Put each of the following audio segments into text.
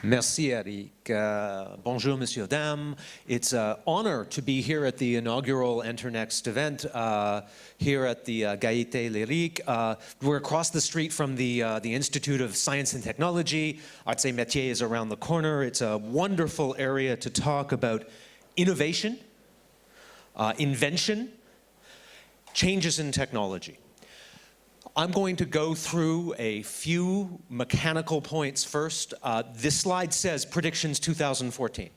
Merci, Eric. Bonjour, monsieur, dame. It's an honor to be here at the inaugural EnterNext event here at the Gaité Lyrique. We're across the street from the Institute of Science and Technology. Arts et Métiers is around the corner. It's a wonderful area to talk about innovation, invention, changes in technology. I'm going to go through a few mechanical points first. This slide says predictions 2014.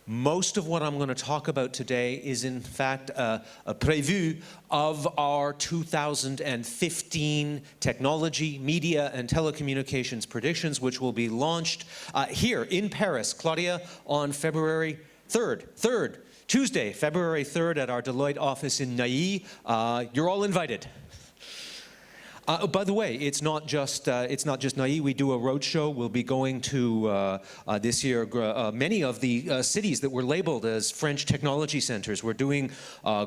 Most of what I'm going to talk about today is in fact a preview of our 2015 technology, media, and telecommunications predictions, which will be launched here in Paris, Claudia, on February 3rd, Tuesday, February 3rd at our Deloitte office in Neuilly. You're all invited. By the way, it's not just Neuilly. We do a roadshow. We'll be going to this year many of the cities that were labeled as French technology centers. We're doing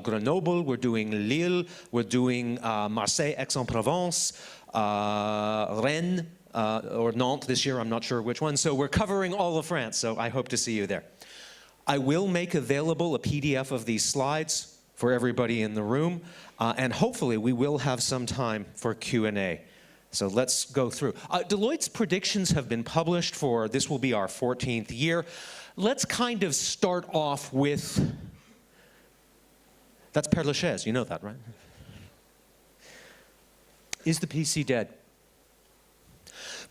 Grenoble, we're doing Lille, we're doing Marseille, Aix-en-Provence, Rennes, or Nantes this year. I'm not sure which one. So we're covering all of France. So I hope to see you there. I will make available a PDF of these slides for everybody in the room, and hopefully we will have some time for Q&A. So let's go through. Deloitte's predictions have been published for, this will be our 14th year. Let's kind of start off with, that's Père Lachaise, you know that, right? Is the PC dead?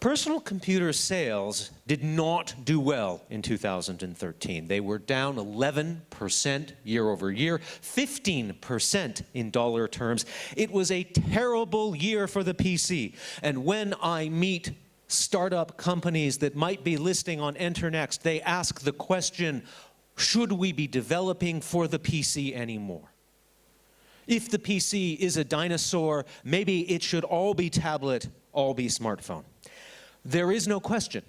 Personal computer sales did not do well in 2013. They were down 11% year over year, 15% in dollar terms. It was a terrible year for the PC. And when I meet startup companies that might be listing on EnterNext, they ask the question, should we be developing for the PC anymore? If the PC is a dinosaur, maybe it should all be tablet, all be smartphone. There is no question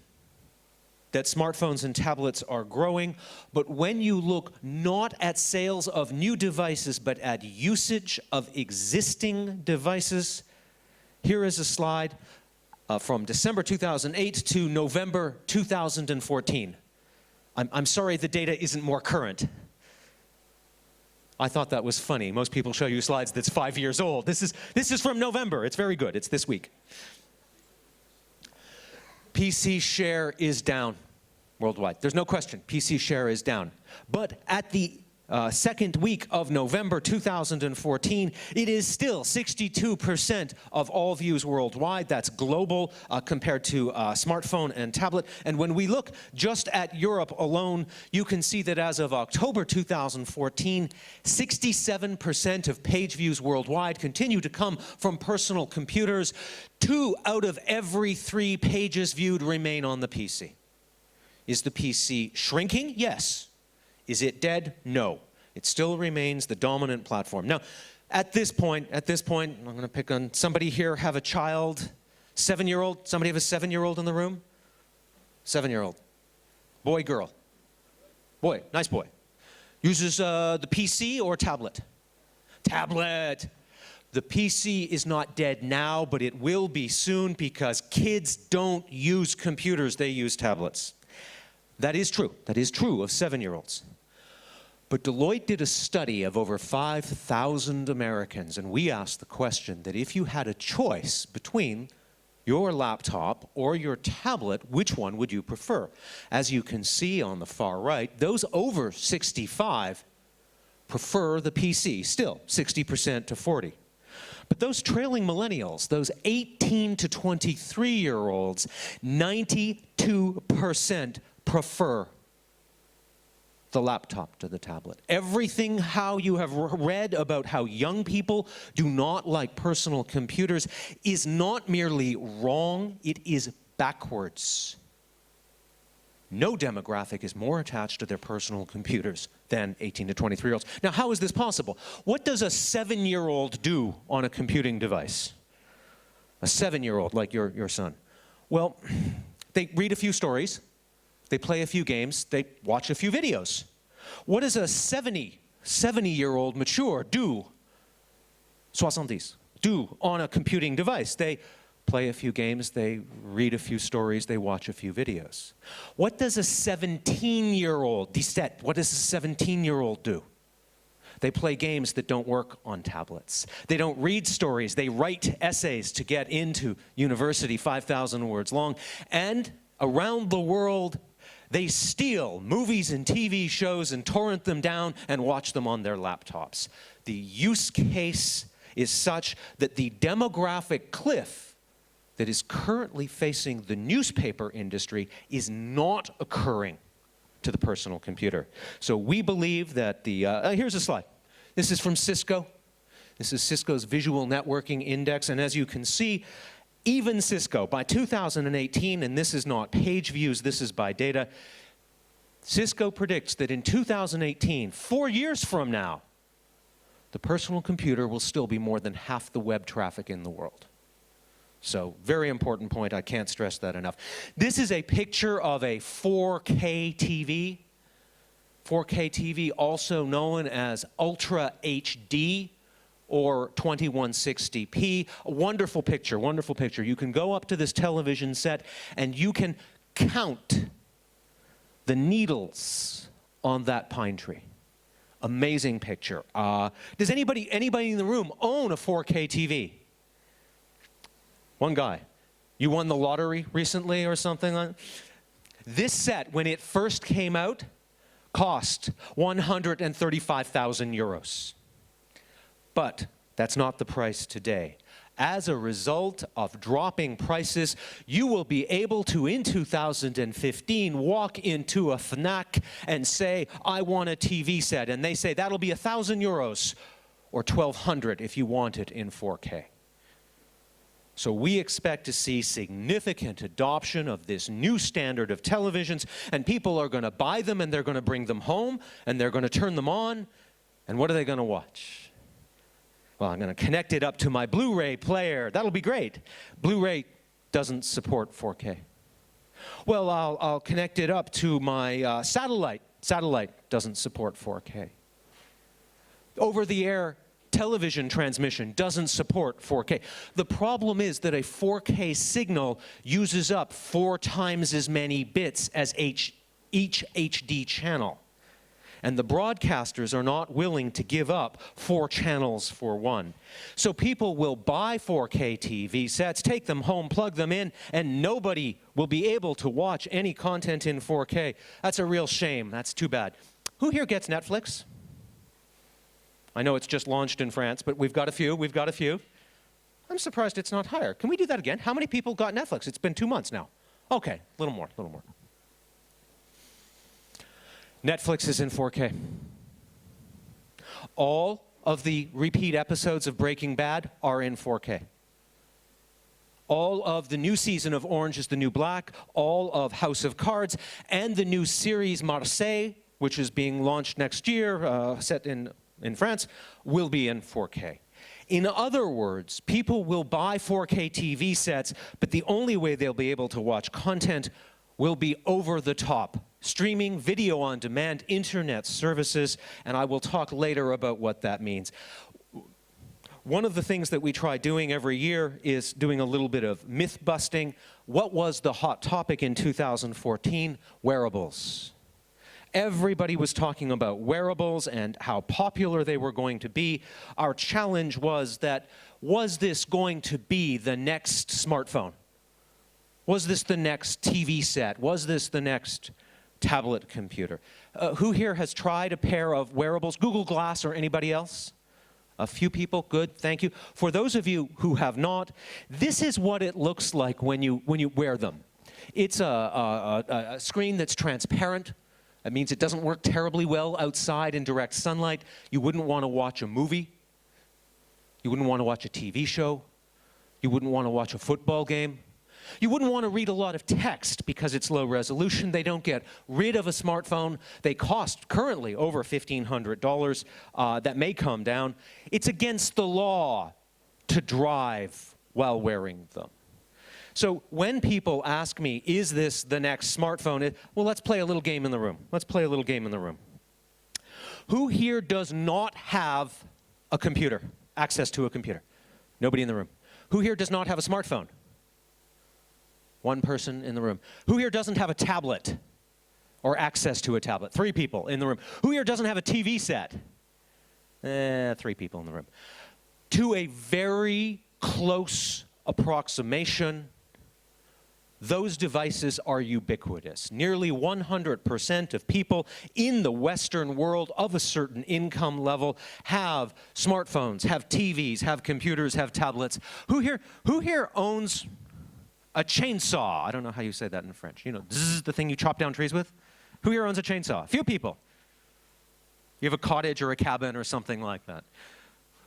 that smartphones and tablets are growing, but when you look not at sales of new devices, but at usage of existing devices, here is a slide from December 2008 to November 2014. I'm sorry the data isn't more current. I thought that was funny. Most people show you slides that's 5 years old. This is from November. It's very good. It's this week. PC share is down worldwide. There's no question, PC share is down. But at the second week of November 2014, it is still 62% of all views worldwide. That's global compared to smartphone and tablet. And when we look just at Europe alone, you can see that as of October 2014, 67% of page views worldwide continue to come from personal computers. 2 out of every 3 pages viewed remain on the PC. Is the PC shrinking? Yes. Is it dead? No. It still remains the dominant platform. Now, at this point, I'm going to pick on somebody here, have a child, 7-year-old. Somebody have a 7-year-old in the room? 7-year-old. Boy, girl. Boy, nice boy. Uses the PC or tablet? Tablet. The PC is not dead now, but it will be soon because kids don't use computers, they use tablets. That is true. That is true of 7-year-olds. But Deloitte did a study of over 5,000 Americans, and we asked the question that if you had a choice between your laptop or your tablet, which one would you prefer? As you can see on the far right, those over 65 prefer the PC, still 60% to 40%. But those trailing millennials, those 18 to 23-year-olds, 92% prefer the laptop to the tablet. Everything how you have read about how young people do not like personal computers is not merely wrong, it is backwards. No demographic is more attached to their personal computers than 18 to 23-year-olds. Now, how is this possible? What does a 7-year-old do on a computing device? A 7-year-old, like your son. Well, they read a few stories, they play a few games, they watch a few videos. What does a 70-year-old mature do? 70, do on a computing device? They play a few games, they read a few stories, they watch a few videos. What does a 17-year-old, what does a 17-year-old do? They play games that don't work on tablets. They don't read stories. They write essays to get into university, 5,000 words long. And around the world, they steal movies and TV shows and torrent them down and watch them on their laptops. The use case is such that the demographic cliff that is currently facing the newspaper industry is not occurring to the personal computer. So we believe that here's a slide. This is from Cisco. This is Cisco's Visual Networking Index, and as you can see, even Cisco, by 2018, and this is not page views, this is by data, Cisco predicts that in 2018, 4 years from now, the personal computer will still be more than half the web traffic in the world. So, very important point, I can't stress that enough. This is a picture of a 4K TV. 4K TV, also known as Ultra HD or 2160p. A wonderful picture, wonderful picture. You can go up to this television set and you can count the needles on that pine tree. Amazing picture. Does anybody in the room own a 4K TV? One guy. You won the lottery recently or something like that? This set, when it first came out, cost 135,000 euros. But that's not the price today. As a result of dropping prices, you will be able to, in 2015, walk into a Fnac and say, I want a TV set. And they say, that'll be 1,000 euros or 1,200 if you want it in 4K. So we expect to see significant adoption of this new standard of televisions, and people are going to buy them and they're going to bring them home and they're going to turn them on, and what are they going to watch? Well, I'm going to connect it up to my Blu-ray player. That'll be great. Blu-ray doesn't support 4K. Well, I'll connect it up to my satellite. Satellite doesn't support 4K. Over-the-air television transmission doesn't support 4K. The problem is that a 4K signal uses up 4 times as many bits as each HD channel. And the broadcasters are not willing to give up 4 channels for one. So people will buy 4K TV sets, take them home, plug them in, and nobody will be able to watch any content in 4K. That's a real shame. That's too bad. Who here gets Netflix? I know it's just launched in France, but we've got a few. I'm surprised it's not higher. Can we do that again? How many people got Netflix? It's been 2 months now. Okay, a little more. Netflix is in 4K. All of the repeat episodes of Breaking Bad are in 4K. All of the new season of Orange is the New Black, all of House of Cards, and the new series Marseille, which is being launched next year, set in France, will be in 4K. In other words, people will buy 4K TV sets, but the only way they'll be able to watch content will be over the top. Streaming, video on demand, internet services, and I will talk later about what that means. One of the things that we try doing every year is doing a little bit of myth busting. What was the hot topic in 2014? Wearables. Everybody was talking about wearables and how popular they were going to be. Our challenge was that, was this going to be the next smartphone? Was this the next TV set? Was this the next tablet computer? Who here has tried a pair of wearables? Google Glass or anybody else? A few people, good, thank you. For those of you who have not, this is what it looks like when you wear them. It's a screen that's transparent. That means it doesn't work terribly well outside in direct sunlight. You wouldn't want to watch a movie. You wouldn't want to watch a TV show. You wouldn't want to watch a football game. You wouldn't want to read a lot of text because it's low resolution. They don't get rid of a smartphone. They cost currently over $1,500. That may come down. It's against the law to drive while wearing them. So when people ask me, is this the next smartphone? Well, let's play a little game in the room. Who here does not have a computer, access to a computer? Nobody in the room. Who here does not have a smartphone? One person in the room. Who here doesn't have a tablet or access to a tablet? 3 people in the room. Who here doesn't have a TV set? 3 people in the room. To a very close approximation, those devices are ubiquitous. Nearly 100% of people in the Western world of a certain income level have smartphones, have TVs, have computers, have tablets. Who here owns a chainsaw? I don't know how you say that in French. You know, zzz, the thing you chop down trees with? Who here owns a chainsaw? A few people. You have a cottage or a cabin or something like that.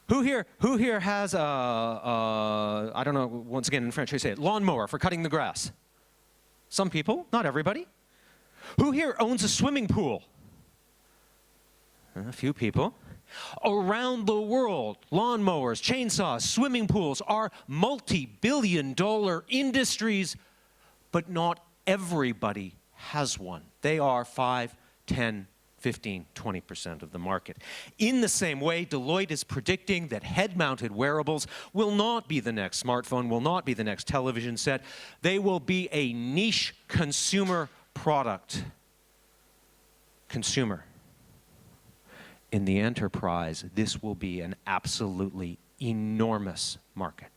Who here has I don't know, once again in French, how you say it, lawnmower for cutting the grass? Some people, not everybody. Who here owns a swimming pool? A few people. Around the world, lawnmowers, chainsaws, swimming pools are multi-billion-dollar industries, but not everybody has one. They are 5, 10, 15, 20% of the market. In the same way, Deloitte is predicting that head-mounted wearables will not be the next smartphone, will not be the next television set. They will be a niche consumer product. Consumer. In the enterprise, this will be an absolutely enormous market.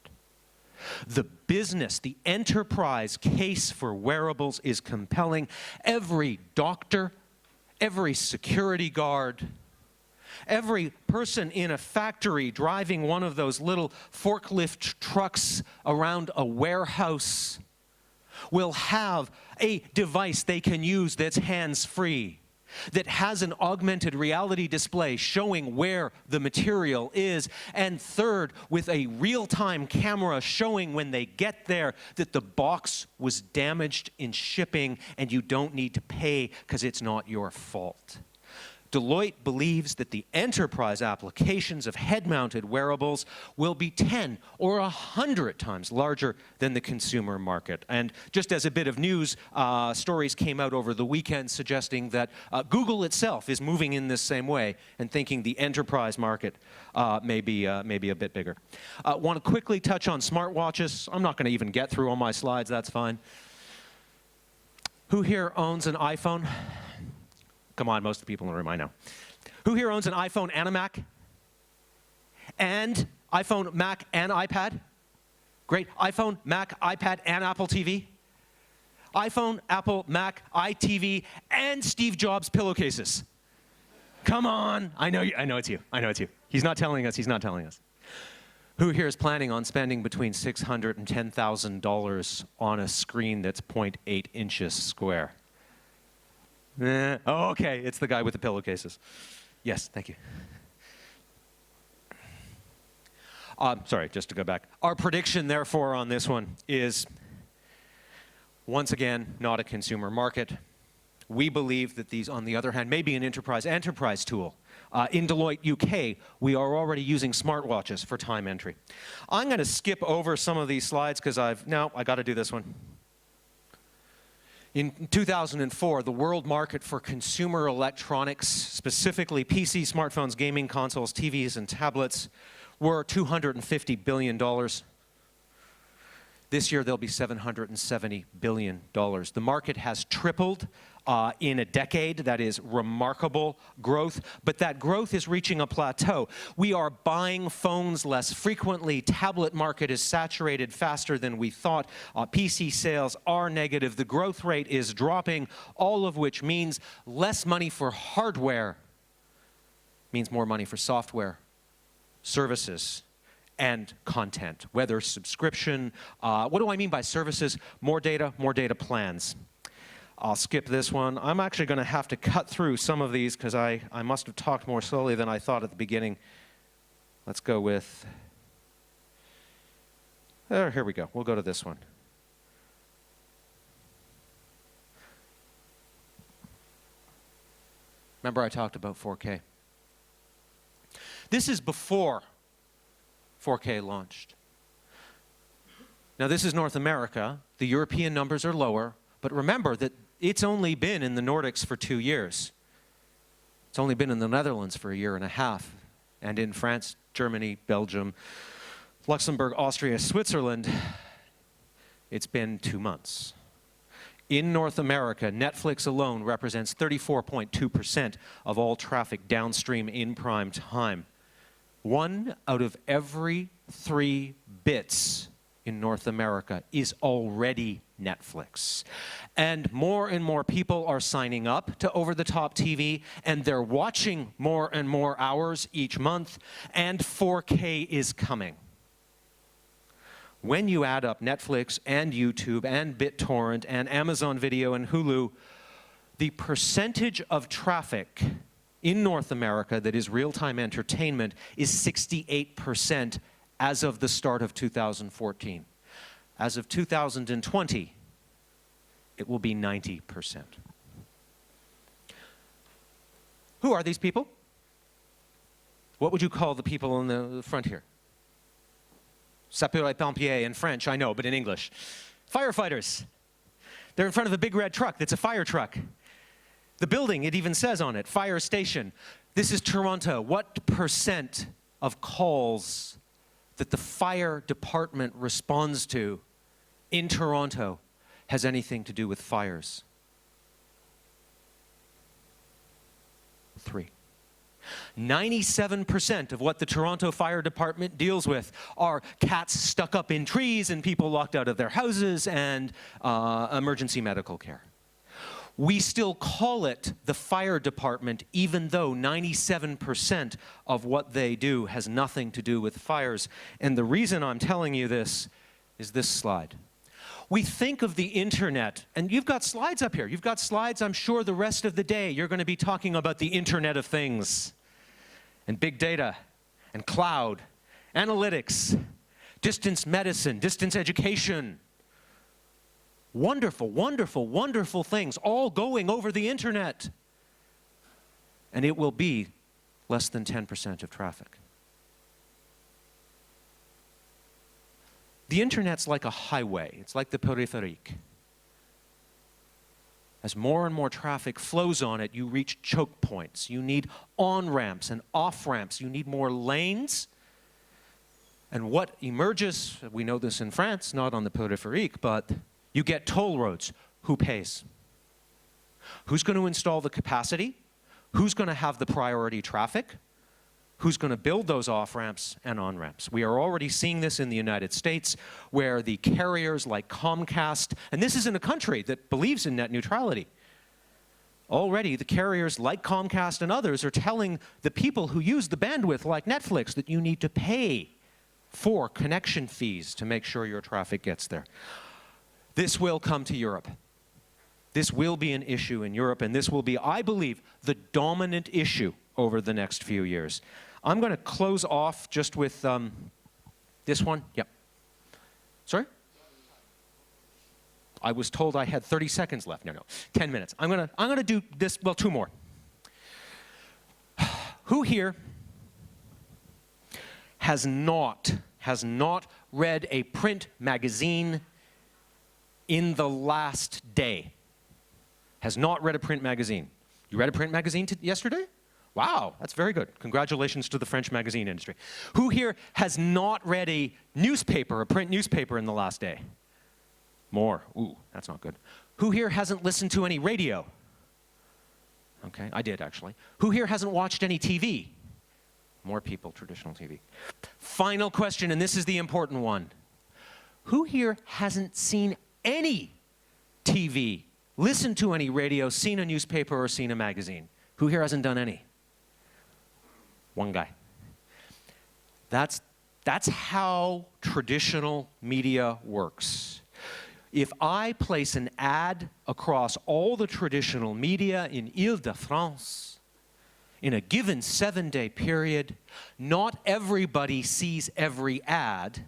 The business, the enterprise case for wearables is compelling. Every doctor, every security guard, every person in a factory driving one of those little forklift trucks around a warehouse will have a device they can use that's hands-free, that has an augmented reality display showing where the material is, and third, with a real-time camera showing when they get there that the box was damaged in shipping and you don't need to pay because it's not your fault. Deloitte believes that the enterprise applications of head-mounted wearables will be 10 or 100 times larger than the consumer market. And just as a bit of news, stories came out over the weekend suggesting that Google itself is moving in this same way and thinking the enterprise market may be a bit bigger. Want to quickly touch on smartwatches. I'm not going to even get through all my slides, that's fine. Who here owns an iPhone? Come on, most of the people in the room, I know. Who here owns an iPhone and a Mac? And iPhone, Mac, and iPad? Great. iPhone, Mac, iPad, and Apple TV? iPhone, Apple, Mac, iTV, and Steve Jobs pillowcases. Come on. I know it's you. I know it's you. He's not telling us. He's not telling us. Who here is planning on spending between $600 and $10,000 on a screen that's 0.8 inches square? Oh, okay, it's the guy with the pillowcases. Yes, thank you. Sorry, just to go back. Our prediction, therefore, on this one is, once again, not a consumer market. We believe that these, on the other hand, may be an enterprise tool. In Deloitte, UK, we are already using smartwatches for time entry. I'm going to skip over some of these slides because I got to do this one. In 2004, the world market for consumer electronics, specifically PC, smartphones, gaming consoles, TVs, and tablets, were $250 billion. This year, they'll be $770 billion. The market has tripled in a decade. That is remarkable growth, but that growth is reaching a plateau. We are buying phones less frequently. Tablet market is saturated faster than we thought. PC sales are negative. The growth rate is dropping, all of which means less money for hardware, means more money for software, services, and content, whether subscription. What do I mean by services? More data plans. I'll skip this one. I'm actually going to have to cut through some of these because I must have talked more slowly than I thought at the beginning. Let's go with, here we go. We'll go to this one. Remember I talked about 4K. This is before 4K launched. Now this is North America. The European numbers are lower, but remember that it's only been in the Nordics for 2 years. It's only been in the Netherlands for 1.5 years, and in France, Germany, Belgium, Luxembourg, Austria, Switzerland. it's been 2 months. In North America, Netflix alone represents 34.2% of all traffic downstream in prime time. 1 out of every 3 bits in North America is already Netflix. And more people are signing up to over-the-top TV, and they're watching more and more hours each month, and 4K is coming. When you add up Netflix and YouTube and BitTorrent and Amazon Video and Hulu, the percentage of traffic in North America that is real-time entertainment is 68% as of the start of 2014. As of 2020, it will be 90%. Who are these people? What would you call the people on the front here? Sapeurs-pompiers in French, I know, but in English. Firefighters. They're in front of a big red truck that's a fire truck. The building, it even says on it, fire station. This is Toronto. What percent of calls that the fire department responds to in Toronto has anything to do with fires? 3. 97% of what the Toronto Fire Department deals with are cats stuck up in trees and people locked out of their houses and emergency medical care. We still call it the fire department even though 97% of what they do has nothing to do with fires. And the reason I'm telling you this is this slide. We think of the internet, and you've got slides up here. You've got slides, I'm sure the rest of the day you're going to be talking about the Internet of Things, and big data, and cloud, analytics, distance medicine, distance education. Wonderful, wonderful, wonderful things all going over the internet. And it will be less than 10% of traffic. The internet's like a highway. It's like the périphérique. As more and more traffic flows on it, you reach choke points. You need on-ramps and off-ramps. You need more lanes. And what emerges, we know this in France, not on the périphérique, but you get toll roads. Who pays? Who's going to install the capacity? Who's going to have the priority traffic? Who's going to build those off-ramps and on-ramps? We are already seeing this in the United States, where the carriers like Comcast, and this is in a country that believes in net neutrality. Already, the carriers like Comcast and others are telling the people who use the bandwidth, like Netflix, that you need to pay for connection fees to make sure your traffic gets there. This will come to Europe. This will be an issue in Europe, and this will be, I believe, the dominant issue over the next few years. I'm going to close off just with this one. Yep. Sorry? I was told I had 30 seconds left. No, 10 minutes. I'm going to do this, well, 2 more. Who here has not read a print magazine in the last day? Has not read a print magazine? You read a print magazine yesterday? Wow, that's very good. Congratulations to the French magazine industry. Who here has not read a newspaper, a print newspaper in the last day? More. Ooh, that's not good. Who here hasn't listened to any radio? Okay, I did actually. Who here hasn't watched any TV? More people, traditional TV. Final question, and this is the important one. Who here hasn't seen any TV, listened to any radio, seen a newspaper, or seen a magazine? Who here hasn't done any? One guy. That's how traditional media works. If I place an ad across all the traditional media in Île-de-France in a given 7-day period, not everybody sees every ad,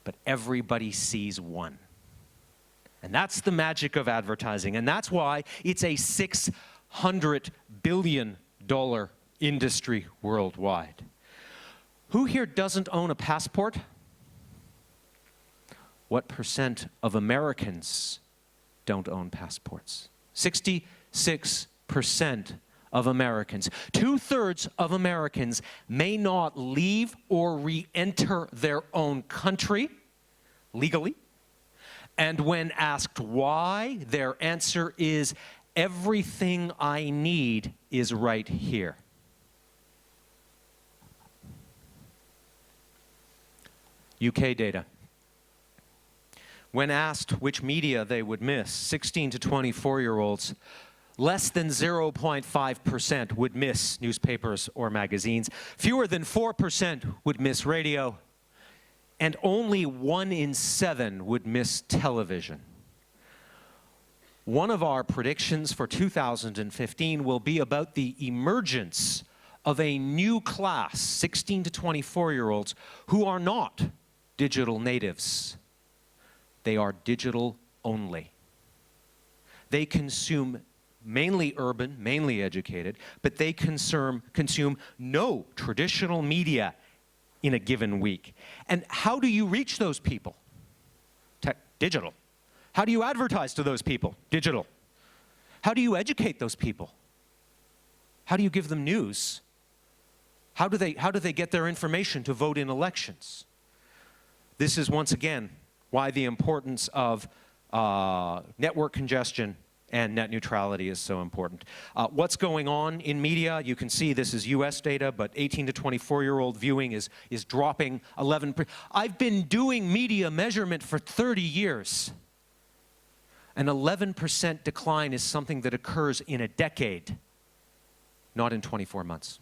but everybody sees one. And that's the magic of advertising, and that's why it's a $600 billion industry worldwide. Who here doesn't own a passport? What percent of Americans don't own passports? 66% of Americans. 2/3 of Americans may not leave or re-enter their own country legally. And when asked why, their answer is, everything I need is right here. UK data. When asked which media they would miss, 16 to 24-year-olds, less than 0.5% would miss newspapers or magazines. Fewer than 4% would miss radio. And only 1 in 7 would miss television. One of our predictions for 2015 will be about the emergence of a new class, 16 to 24-year-olds, who are not digital natives. They are digital only. They consume mainly urban, mainly educated, but they consume no traditional media in a given week. And how do you reach those people? Digital. How do you advertise to those people? Digital. How do you educate those people? How do you give them news? How do they get their information to vote in elections? This is, once again, why the importance of network congestion and net neutrality is so important. What's going on in media? You can see this is US data, but 18 to 24-year-old viewing is dropping 11%. I've been doing media measurement for 30 years. An 11% decline is something that occurs in a decade, not in 24 months.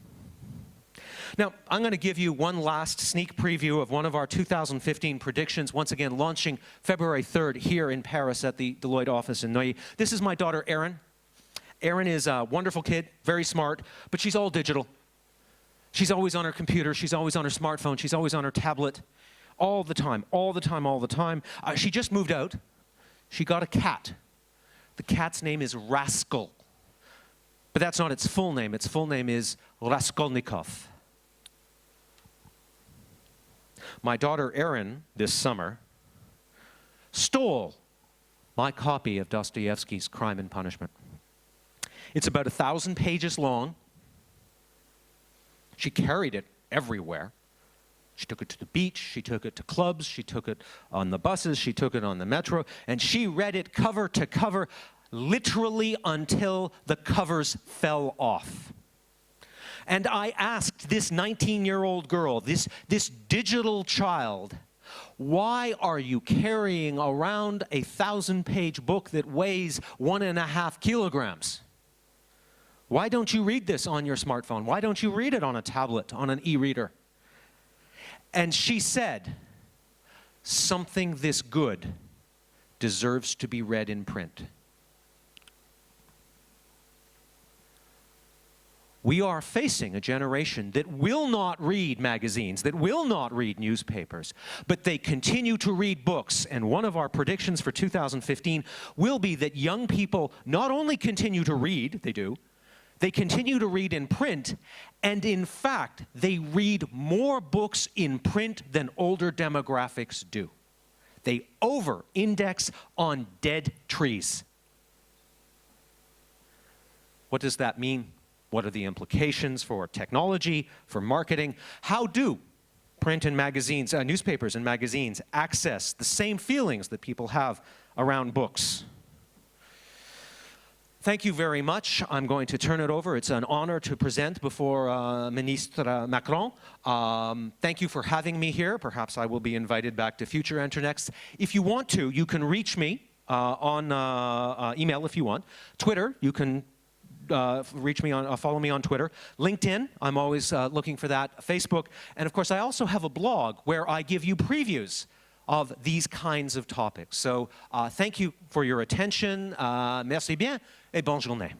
Now, I'm going to give you one last sneak preview of one of our 2015 predictions, once again launching February 3rd here in Paris at the Deloitte office in Neuilly. This is my daughter, Erin. Erin is a wonderful kid, very smart, but she's all digital. She's always on her computer, she's always on her smartphone, she's always on her tablet, all the time, all the time, all the time. She just moved out. She got a cat. The cat's name is Rascal. But that's not its full name. Its full name is Raskolnikov. My daughter Erin, this summer, stole my copy of Dostoevsky's Crime and Punishment. It's about 1,000 pages long. She carried it everywhere. She took it to the beach, she took it to clubs, she took it on the buses, she took it on the metro, and she read it cover to cover, literally until the covers fell off. And I asked this 19-year-old girl, this digital child, why are you carrying around a 1,000-page book that weighs 1.5 kilograms? Why don't you read this on your smartphone? Why don't you read it on a tablet, on an e-reader? And she said, something this good deserves to be read in print. We are facing a generation that will not read magazines, that will not read newspapers, but they continue to read books. And one of our predictions for 2015 will be that young people not only continue to read, they continue to read in print, and in fact, they read more books in print than older demographics do. They over-index on dead trees. What does that mean? What are the implications for technology, for marketing? How do print and magazines, newspapers and magazines access the same feelings that people have around books? Thank you very much. I'm going to turn it over. It's an honor to present before Ministre Macron. Thank you for having me here. Perhaps I will be invited back to future Internexts. If you want to, you can reach me on email if you want. Twitter, you can reach me on, follow me on Twitter. LinkedIn, I'm always looking for that. Facebook, and of course I also have a blog where I give you previews of these kinds of topics. So thank you for your attention. Merci bien et bonne journée.